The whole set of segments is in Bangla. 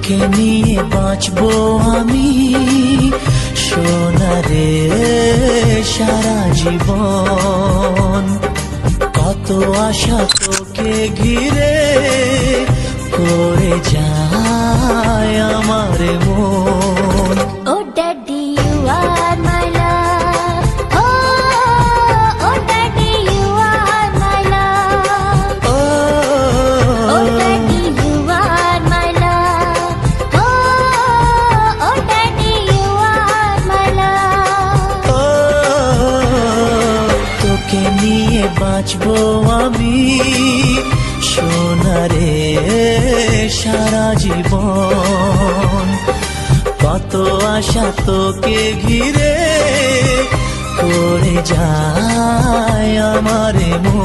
তোকে নিয়ে বাঁচবো আমি সোনারে সারা জীবন। কত আশা তোকে ঘিরে করে যায় আমার মন। Oh daddy, you are my love. Oh daddy, you are my love. Oh daddy, you are my love. Oh daddy, you are my love. তোকে নিয়ে বাঁচবো আমি সোনারে সারা জীবন। কত আশা তোকে ঘিরে করে যায় আমার মন।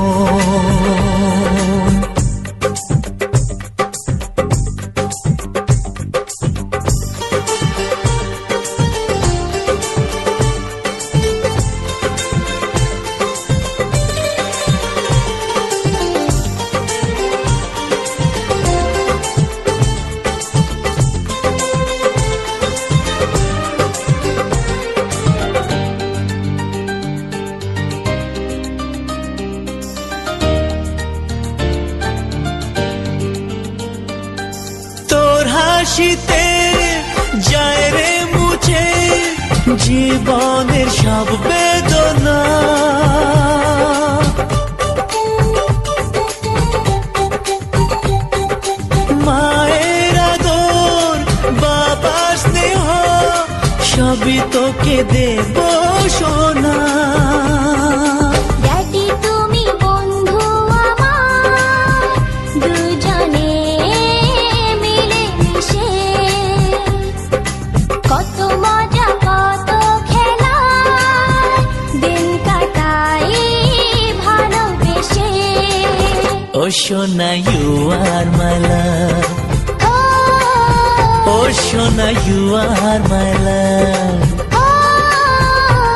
হাসিতে যায় রে মুছে জীবনের সব বেদনা। মায়ের আদর বাবার স্নেহ সবই তোকে দেব সোনা। Daddy, তুমি বন্ধু আমার, দুজনে মিলে মিশে কত মজা কত খেলা দিন কাটাই ভালোবেসে। ও সোনা you are my love. ও সোনা you are my love.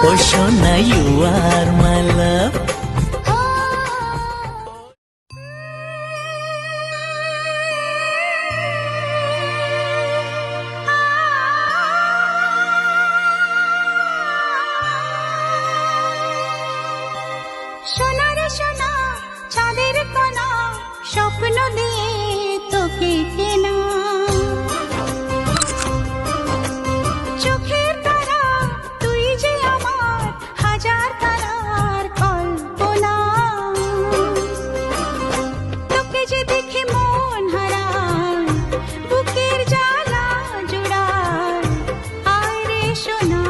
ও সোনা you are my love. সোনা রে সোনা চাঁদের কোনা স্বপ্ন দিয়ে তোকে কেনা। চোখের তারা তুই যে আমার হাজার তারার কল্পনা। তোকে যে দেখে মন হারায় বুকের জ্বালা জোড়ায়। আয় রে সোনা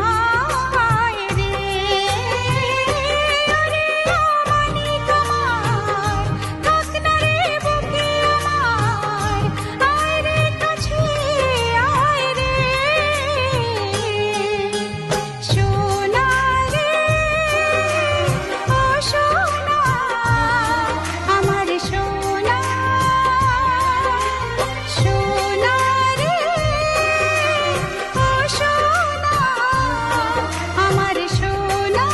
আয় রে, আরে আমানি তোমার থাক না রে বুকে আমার। আয় রে কাছে আয় রে সোনা রে, ও সোনা আমার সোনা। সোনা রে, ও সোনা আমার সোনা।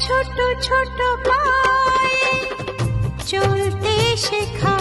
ছোট ছোট পায়ে চলতে শেখা